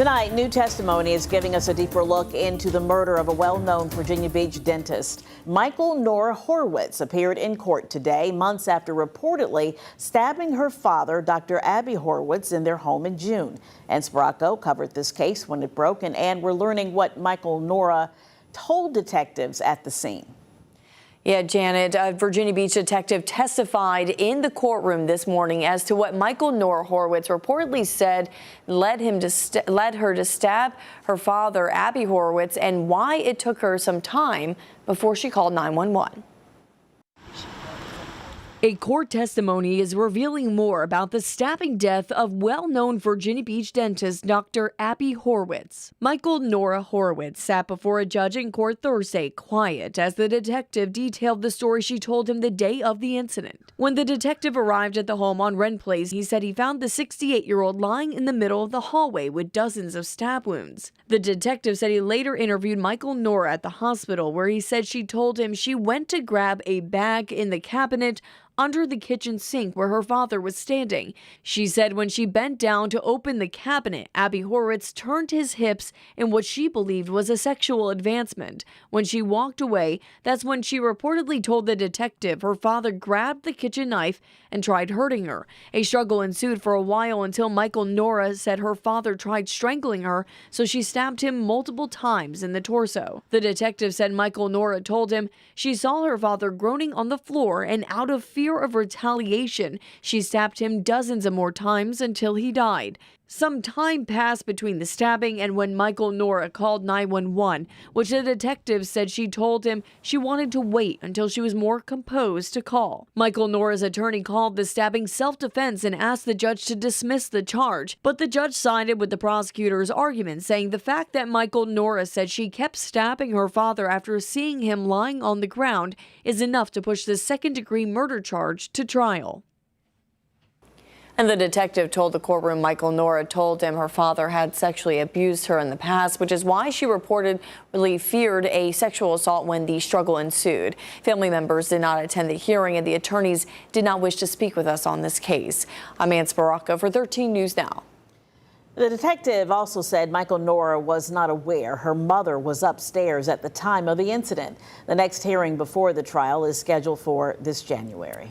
Tonight, new testimony is giving us a deeper look into the murder of a well-known Virginia Beach dentist. Norah Horwitz appeared in court today, months after reportedly stabbing her father, Dr. Abbey Horwitz, in their home in June. Ann Sparacco covered this case when it broke, and we're learning what Norah told detectives at the scene. Yeah, Janet, a Virginia Beach detective testified in the courtroom this morning as to what Norah Horwitz reportedly said led her to stab her father, Abbey Horwitz, and why it took her some time before she called 911. A court testimony is revealing more about the stabbing death of well-known Virginia Beach dentist Dr. Abbey Horwitz. Norah Horwitz sat before a judge in court Thursday, quiet as the detective detailed the story she told him the day of the incident. When the detective arrived at the home on Wren Place, he said he found the 68-year-old lying in the middle of the hallway with dozens of stab wounds. The detective said he later interviewed Norah at the hospital, where he said she told him she went to grab a bag in the cabinet under the kitchen sink where her father was standing. She said when she bent down to open the cabinet, Abbey Horwitz turned his hips in what she believed was a sexual advancement. When she walked away, that's when she reportedly told the detective her father grabbed the kitchen knife and tried hurting her. A struggle ensued for a while until Norah said her father tried strangling her, so she stabbed him multiple times in the torso. The detective said Norah told him she saw her father groaning on the floor, and out of fear of retaliation, she stabbed him dozens of more times until he died. Some time passed between the stabbing and when Norah called 911, which the detective said she told him she wanted to wait until she was more composed to call. Norah's attorney called the stabbing self-defense and asked the judge to dismiss the charge, but the judge sided with the prosecutor's argument, saying the fact that Norah said she kept stabbing her father after seeing him lying on the ground is enough to push the second-degree murder charge to trial. And the detective told the courtroom Norah told him her father had sexually abused her in the past, which is why she reportedly feared a sexual assault when the struggle ensued. Family members did not attend the hearing, and the attorneys did not wish to speak with us on this case. I'm Ann Sparacco for 13 News Now. The detective also said Norah was not aware her mother was upstairs at the time of the incident. The next hearing before the trial is scheduled for this January.